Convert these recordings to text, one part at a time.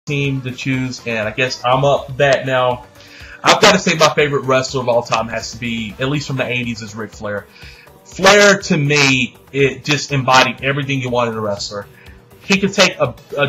team to choose, and I guess I'm up for that now. I've got to say my favorite wrestler of all time has to be, at least from the 80s, is Ric Flair. Flair, to me, it just embodied everything you want in a wrestler. He could take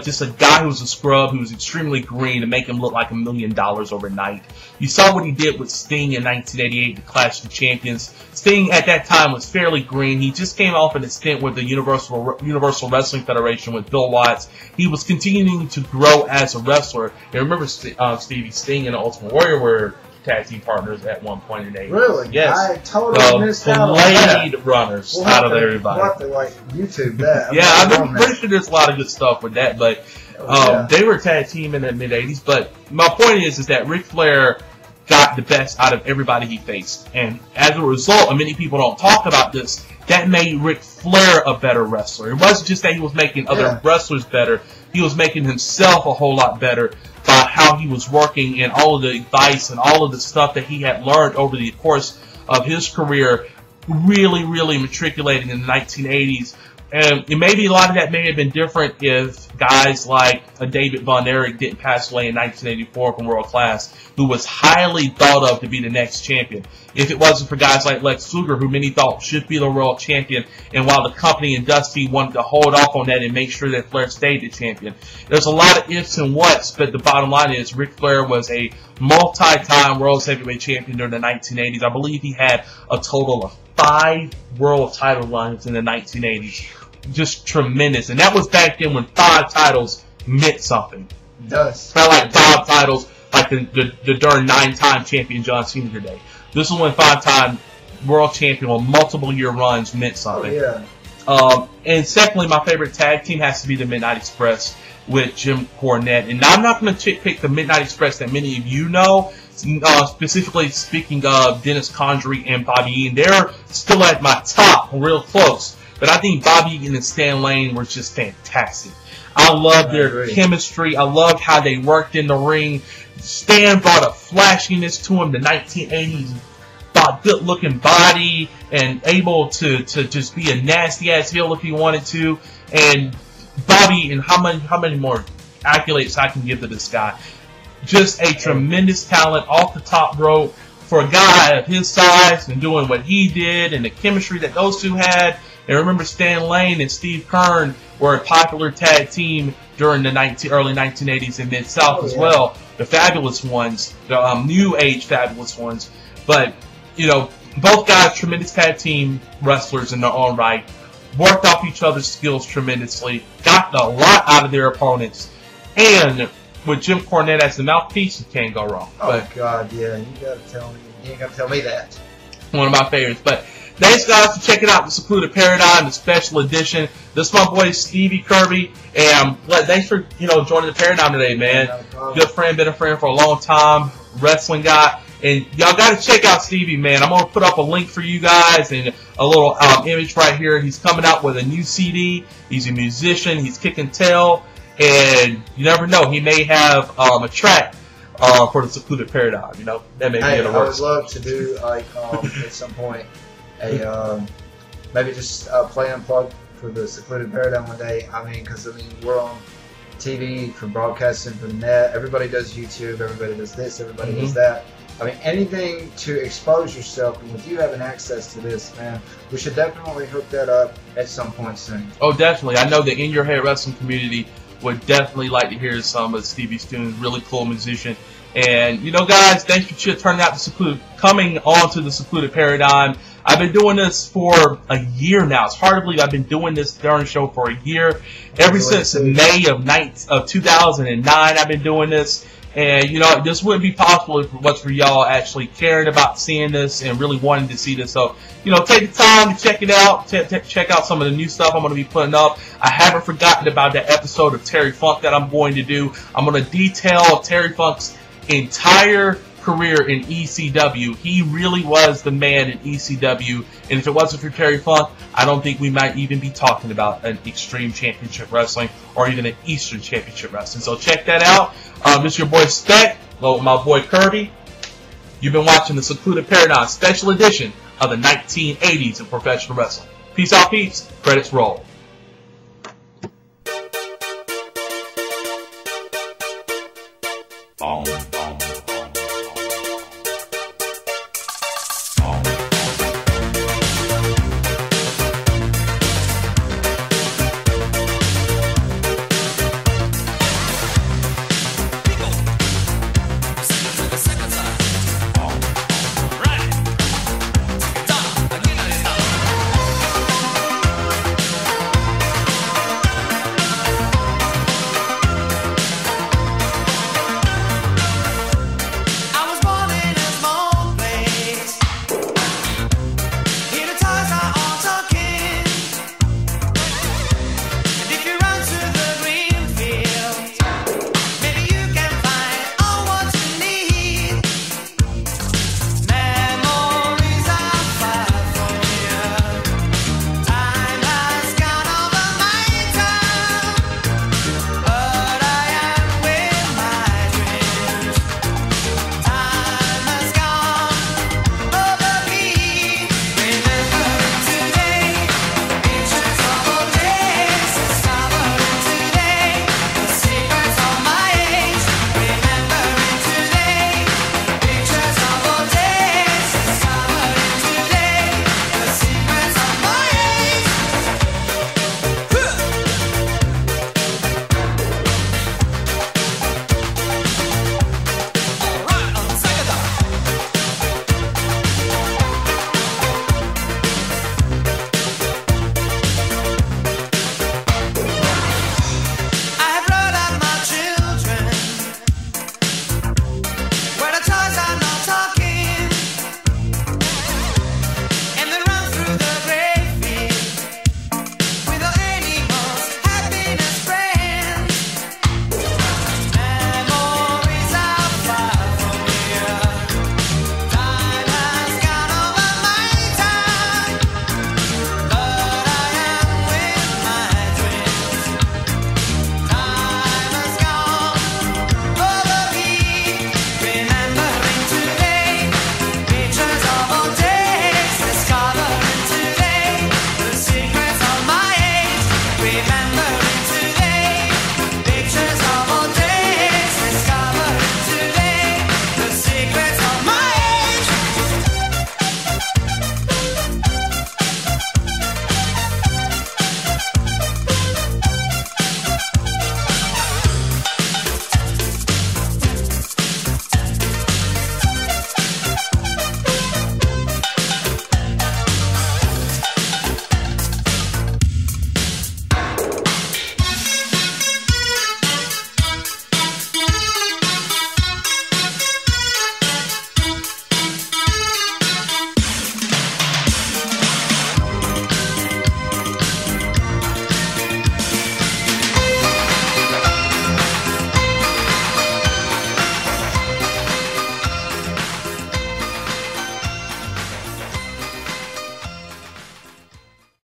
just a guy who was a scrub, who was extremely green, and make him look like $1 million overnight. You saw what he did with Sting in 1988, the Clash of Champions. Sting at that time was fairly green. He just came off an stint with the Universal Wrestling Federation with Bill Watts. He was continuing to grow as a wrestler. And remember, Stevie, Sting and Ultimate Warrior were tag team partners at one point in the 80s. Really? Yes. I totally missed out on that. Blade runners out of everybody. We'll have to, like, YouTube that. Yeah, I'm pretty sure there's a lot of good stuff with that, but they were a tag team in the mid-80s. But my point is that Ric Flair got the best out of everybody he faced. And as a result, and many people don't talk about this, that made Ric Flair a better wrestler. It wasn't just that he was making other wrestlers better. He was making himself a whole lot better by how he was working and all of the advice and all of the stuff that he had learned over the course of his career, really, really matriculating in the 1980s. And maybe a lot of that may have been different if guys like David Von Erich didn't pass away in 1984 from World Class, who was highly thought of to be the next champion. If it wasn't for guys like Lex Luger, who many thought should be the world champion, and while the company and Dusty wanted to hold off on that and make sure that Flair stayed the champion. There's a lot of ifs and whats, but the bottom line is Ric Flair was a multi-time World Heavyweight Champion during the 1980s. I believe he had a total of 5 world title runs in the 1980s. Just tremendous. And that was back then when 5 titles meant something. It does. Not like 5 titles like the darn 9-time champion John Cena today. This is when 5-time world champion with multiple year runs meant something. Oh, yeah. And secondly, my favorite tag team has to be the Midnight Express with Jim Cornette. And I'm not going to pick the Midnight Express that many of you know. Specifically speaking of Dennis Condrey and Bobby Eaton. They're still at my top, real close. But I think Bobby Eaton and Stan Lane were just fantastic. I love their chemistry. I love how they worked in the ring. Stan brought a flashiness to him, the 1980s good-looking body, and able to just be a nasty-ass heel if he wanted to. And Bobby, and how many more accolades I can give to this guy. Just a tremendous talent off the top rope for a guy of his size and doing what he did, and the chemistry that those two had. And remember, Stan Lane and Steve Keirn were a popular tag team during the early 1980s in Mid-South as well. The Fabulous Ones, the New Age Fabulous Ones. But, you know, both guys, tremendous tag team wrestlers in their own right. Worked off each other's skills tremendously. Got a lot out of their opponents. And with Jim Cornette as the mouthpiece, you can't go wrong. Oh, God, yeah. You gotta tell me. You ain't gotta tell me that. One of my favorites. But thanks, guys, for checking out the Secluded Paradyme, the special edition. This is my boy Stevie Kirby, and thanks for joining the Paradigm today, man. No good friend, been a friend for a long time, wrestling guy, and y'all got to check out Stevie, man. I'm gonna put up a link for you guys and a little image right here. He's coming out with a new CD. He's a musician. He's kicking tail, and you never know, he may have a track for the Secluded Paradyme. You know, that may be in the works. I would love to do like at some point maybe just play and plug for the Secluded Paradyme one day. I mean, because we're on TV for broadcasting for the net. Everybody does YouTube. Everybody does this. Everybody does that. I mean, anything to expose yourself. And with you having access to this, man, we should definitely hook that up at some point soon. Oh, definitely. I know the In Your Head wrestling community would definitely like to hear some of Stevie's tunes. Really cool musician. And, guys, thanks for turning out coming on to the Secluded Paradyme. I've been doing this for a year now. It's hard to believe I've been doing this darn show for a year. Ever since May of 2009, I've been doing this. And, this wouldn't be possible if it was for y'all actually caring about seeing this and really wanting to see this. So, take the time to check it out. Check out some of the new stuff I'm going to be putting up. I haven't forgotten about that episode of Terry Funk that I'm going to do. I'm going to detail Terry Funk's entire career in ECW. He really was the man in ECW, and if it wasn't for Terry Funk, I don't think we might even be talking about an Extreme Championship Wrestling or even an Eastern Championship Wrestling. So check that out. This is your boy Spec, my boy Kirby. You've been watching the Secluded Paradyme special edition of the 1980s in professional wrestling. Peace out, peeps. Credits roll. Boom, boom.